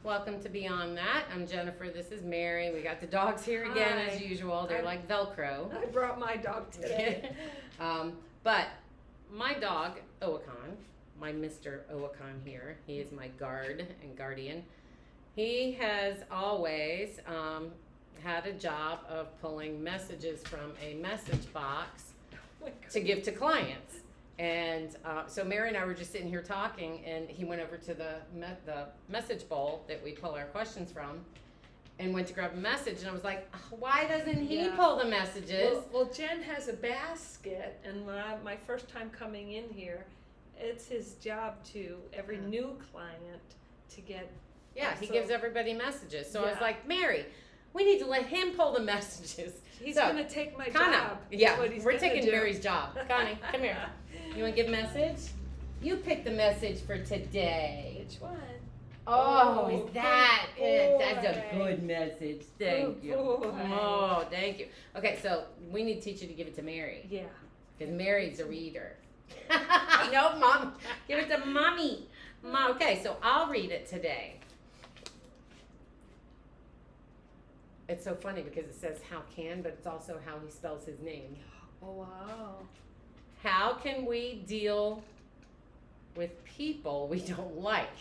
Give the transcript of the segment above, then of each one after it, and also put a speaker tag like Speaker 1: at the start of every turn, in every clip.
Speaker 1: Welcome to Beyond That. I'm Jennifer. This is Mary. We got the dogs here again as usual. They're like Velcro.
Speaker 2: I brought my dog today.
Speaker 1: But my dog, Owakan, my Mr. Owakan here, he is my guard and guardian. He has always had a job of pulling messages from a message box to give to clients. And so Mary and I were just sitting here talking, and he went over to the message bowl that we pull our questions from and went to grab a message, and I was like, why doesn't he pull the messages?
Speaker 2: Well, Jen has a basket, and when my first time coming in here, it's his job to, every new client, to get...
Speaker 1: Yeah, he gives everybody messages. So I was like, Mary, we need to let him pull the messages.
Speaker 2: He's going to take my job.
Speaker 1: Yeah, we're taking Mary's job. Connie, come here. You want to give a message? You pick the message for today.
Speaker 2: Which one?
Speaker 1: Oh, is that it? That's a good message. Thank you. Oh, thank you. Okay, so we need to teach you to give it to Mary.
Speaker 2: Yeah.
Speaker 1: Because Mary's a reader. No, Mom. Give it to Mommy. Okay, so I'll read it today. It's so funny because it says how can, but it's also how he spells his name.
Speaker 2: Oh, wow.
Speaker 1: How can we deal with people we don't like?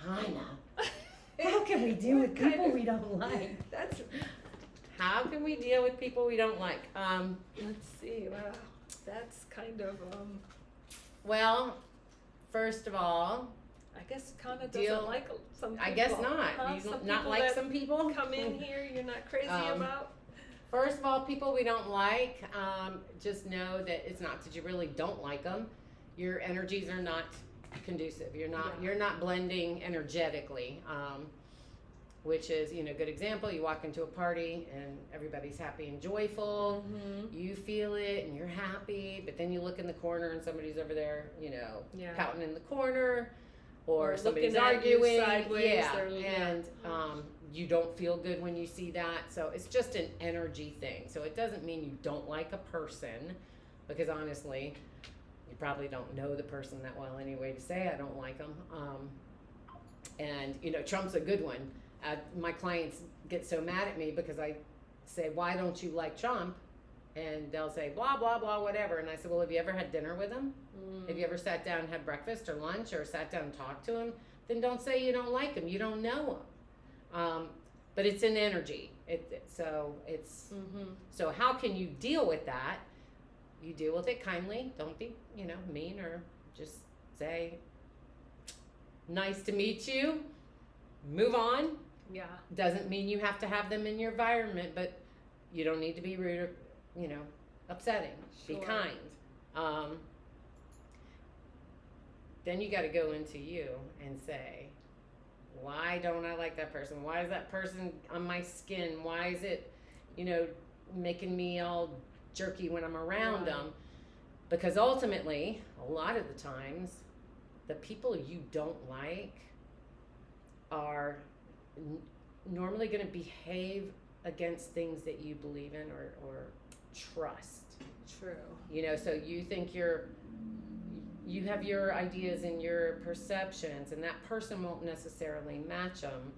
Speaker 1: Kinda. How can we deal with people we don't like? How can we deal with people we don't like?
Speaker 2: Let's see. Wow. That's kind of
Speaker 1: Well, first of all,
Speaker 2: I guess Kana doesn't like some people.
Speaker 1: I guess not.
Speaker 2: Huh?
Speaker 1: You don't not like some people?
Speaker 2: Come in here, you're not crazy about?
Speaker 1: First of all, people we don't like, just know that it's not that you really don't like them. Your energies are not conducive. You're not blending energetically, which is, good example. You walk into a party and everybody's happy and joyful. Mm-hmm. You feel it and you're happy, but then you look in the corner and somebody's over there, pouting in the corner. Or somebody's arguing,
Speaker 2: sideways,
Speaker 1: and you don't feel good when you see that. So it's just an energy thing. So it doesn't mean you don't like a person, because honestly, you probably don't know the person that well anyway to say I don't like them. And Trump's a good one. My clients get so mad at me because I say, why don't you like Trump? And they'll say, blah, blah, blah, whatever. And I said, well, have you ever had dinner with him? Have you ever sat down and had breakfast or lunch or sat down and talked to him? Then don't say you don't like him. You don't know him. But it's an energy. So how can you deal with that? You deal with it kindly. Don't be, mean, or just say, nice to meet you. Move on.
Speaker 2: Yeah. Doesn't
Speaker 1: mean you have to have them in your environment, but you don't need to be rude or upsetting. Sure. Be kind. Then you got to go into you and say, why don't I like that person? Why is that person on my skin? Why is it, making me all jerky when I'm around them? Because ultimately, a lot of the times, the people you don't like are normally going to behave against things that you believe in or trust.
Speaker 2: True.
Speaker 1: So you think you have your ideas and your perceptions, and that person won't necessarily match them.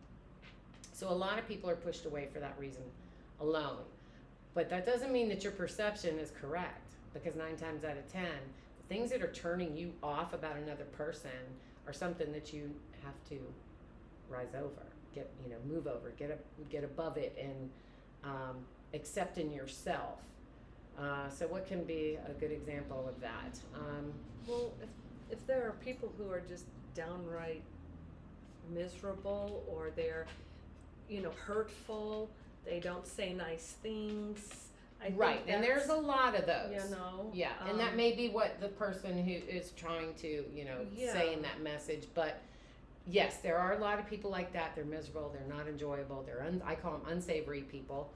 Speaker 1: So a lot of people are pushed away for that reason alone. But that doesn't mean that your perception is correct, because 9 times out of 10, the things that are turning you off about another person are something that you have to rise over, move over, get above it, and accept in yourself. So what can be a good example of that?
Speaker 2: Well, if there are people who are just downright miserable, or they're, hurtful, they don't say nice things.
Speaker 1: Right, and there's a lot of those.
Speaker 2: Yeah,
Speaker 1: and that may be what the person who is trying to, say in that message. But yes, there are a lot of people like that. They're miserable. They're not enjoyable. I call them unsavory people.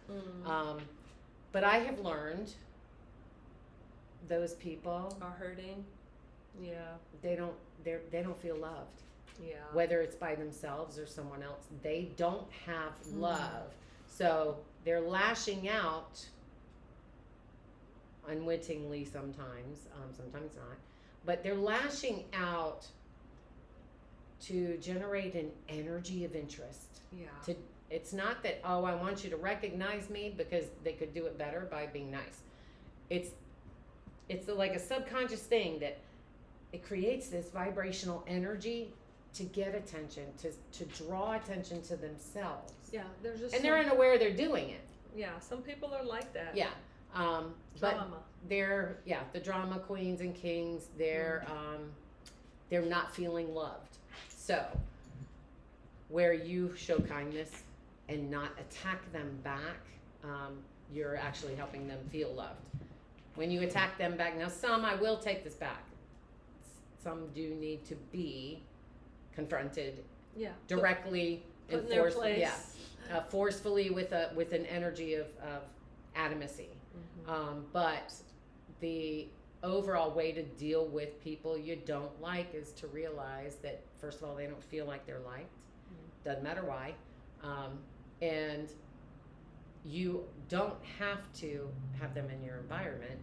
Speaker 1: But I have learned those people
Speaker 2: are hurting. Yeah.
Speaker 1: They don't feel loved.
Speaker 2: Yeah.
Speaker 1: Whether it's by themselves or someone else, they don't have love. So they're lashing out unwittingly sometimes not, but they're lashing out to generate an energy of interest.
Speaker 2: Yeah.
Speaker 1: It's not that, oh, I want you to recognize me, because they could do it better by being nice. It's like a subconscious thing that it creates this vibrational energy to get attention, to draw attention to themselves.
Speaker 2: Yeah, there's just
Speaker 1: And they're unaware they're doing it.
Speaker 2: Yeah, some people are like that.
Speaker 1: Yeah. But
Speaker 2: Drama.
Speaker 1: they're, the drama queens and kings, they're not feeling loved. So, where you show kindness and not attack them back, you're actually helping them feel loved. When you attack them back, now some, I will take this back, some do need to be confronted directly
Speaker 2: put in their place.
Speaker 1: Forcefully with an energy of adamancy. But the overall way to deal with people you don't like is to realize that, first of all, they don't feel like they're liked. Doesn't matter why. And you don't have to have them in your environment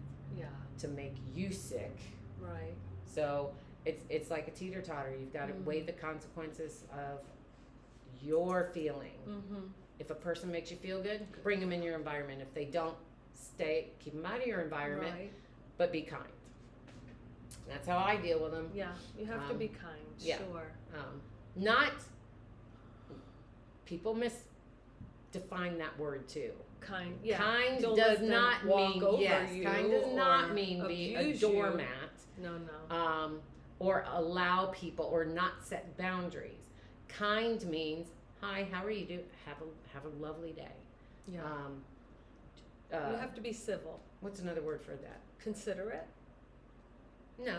Speaker 1: to make you sick.
Speaker 2: Right.
Speaker 1: So it's like a teeter-totter. You've got to weigh the consequences of your feeling. If a person makes you feel good, bring them in your environment. If they don't, keep them out of your environment,
Speaker 2: Right.
Speaker 1: but be kind. That's how I deal with them.
Speaker 2: Yeah, you have to be kind.
Speaker 1: yeah.
Speaker 2: Sure.
Speaker 1: Not, people misdefine that word too.
Speaker 2: Kind. Yeah.
Speaker 1: Kind
Speaker 2: Don't
Speaker 1: does
Speaker 2: let them
Speaker 1: not
Speaker 2: walk
Speaker 1: mean,
Speaker 2: over
Speaker 1: yes,
Speaker 2: you
Speaker 1: kind does not
Speaker 2: or
Speaker 1: mean be a
Speaker 2: abuse you.
Speaker 1: doormat.
Speaker 2: No.
Speaker 1: Or allow people, or not set boundaries. Kind means, hi, how are you doing? Have a lovely day.
Speaker 2: Yeah. You have to be civil.
Speaker 1: What's another word for that?
Speaker 2: Considerate.
Speaker 1: No.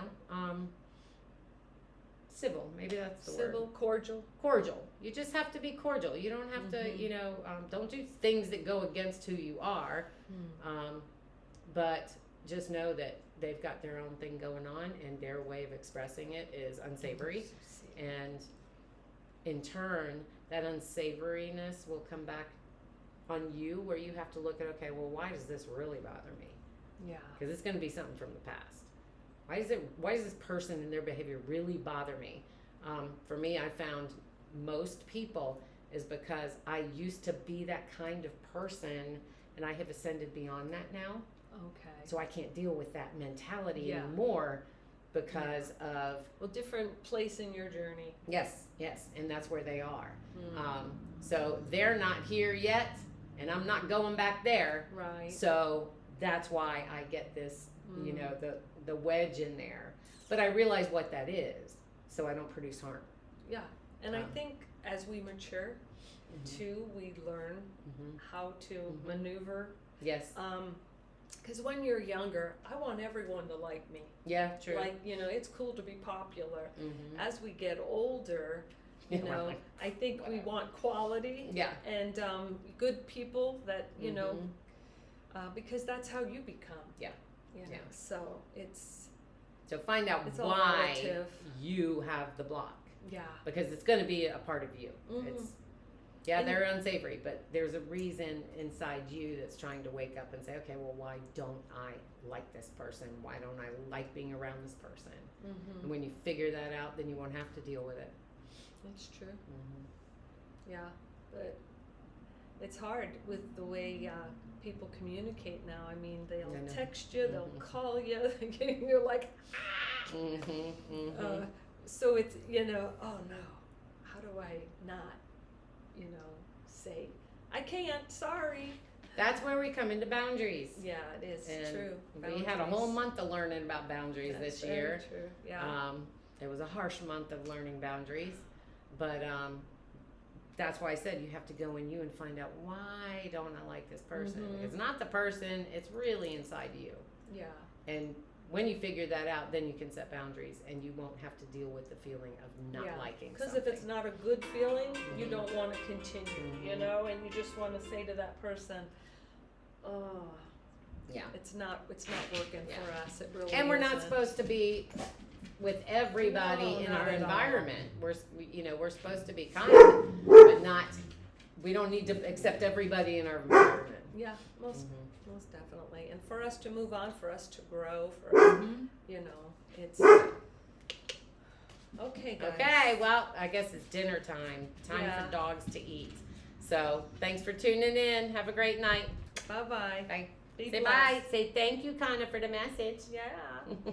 Speaker 1: Civil. Maybe that's the word.
Speaker 2: Civil, cordial.
Speaker 1: Cordial. You just have to be cordial. You don't have to, don't do things that go against who you are. But just know that they've got their own thing going on, and their way of expressing it is unsavory. And in turn, that unsavoriness will come back on you, where you have to look at, okay, well, why does this really bother me?
Speaker 2: Yeah.
Speaker 1: Because it's going to be something from the past. Why does this person and their behavior really bother me? For me, I found most people is because I used to be that kind of person, and I have ascended beyond that now.
Speaker 2: Okay.
Speaker 1: So I can't deal with that mentality
Speaker 2: Yeah.
Speaker 1: anymore because of,
Speaker 2: Well, different place in your journey.
Speaker 1: yes, and that's where they are. So they're not here yet, and I'm not going back there.
Speaker 2: Right.
Speaker 1: So that's why I get this, the wedge in there. But I realize what that is, so I don't produce harm.
Speaker 2: Yeah. And I think as we mature, too, we learn how to maneuver.
Speaker 1: Yes.
Speaker 2: Because when you're younger, I want everyone to like me.
Speaker 1: Yeah, true.
Speaker 2: Like, it's cool to be popular. As we get older, I think we want quality.
Speaker 1: Yeah.
Speaker 2: And good people that, because that's how you become.
Speaker 1: Yeah.
Speaker 2: Yeah. So
Speaker 1: So find out
Speaker 2: it's all
Speaker 1: why
Speaker 2: relative.
Speaker 1: you have the block.
Speaker 2: Yeah.
Speaker 1: Because it's going to be a part of you.
Speaker 2: And
Speaker 1: They're unsavory, but there's a reason inside you that's trying to wake up and say, okay, well, why don't I like this person? Why don't I like being around this person? And when you figure that out, then you won't have to deal with it.
Speaker 2: That's true. Yeah, but it's hard with the way people communicate now. I mean, they'll text you, they'll call you, you're like, so it's, oh no, how do I not, say, I can't, sorry.
Speaker 1: That's where we come into boundaries.
Speaker 2: Yeah, it is true.
Speaker 1: We had a whole month of learning about boundaries this year.
Speaker 2: Very true. Yeah.
Speaker 1: It was a harsh month of learning boundaries, but that's why I said you have to go in you and find out, why don't I like this person? It's not the person, it's really inside you.
Speaker 2: Yeah.
Speaker 1: And when you figure that out, then you can set boundaries, and you won't have to deal with the feeling of not liking something.
Speaker 2: Because if it's not a good feeling, you don't want to continue, and you just want to say to that person, oh, it's not working for us. It really
Speaker 1: and we're not
Speaker 2: isn't.
Speaker 1: supposed to be with everybody in
Speaker 2: not
Speaker 1: our
Speaker 2: at all.
Speaker 1: environment. We're supposed to be kind, but not. We don't need to accept everybody in our environment.
Speaker 2: Yeah, most definitely. And for us to move on, for us to grow, for us, it's Okay, guys.
Speaker 1: Okay, well, I guess it's dinner time. Time
Speaker 2: Yeah.
Speaker 1: for dogs to eat. So, thanks for tuning in. Have a great night.
Speaker 2: Bye-bye.
Speaker 1: Bye.
Speaker 2: Be
Speaker 1: Say
Speaker 2: blessed.
Speaker 1: bye. Say thank you, Connor, for the message.
Speaker 2: Yeah.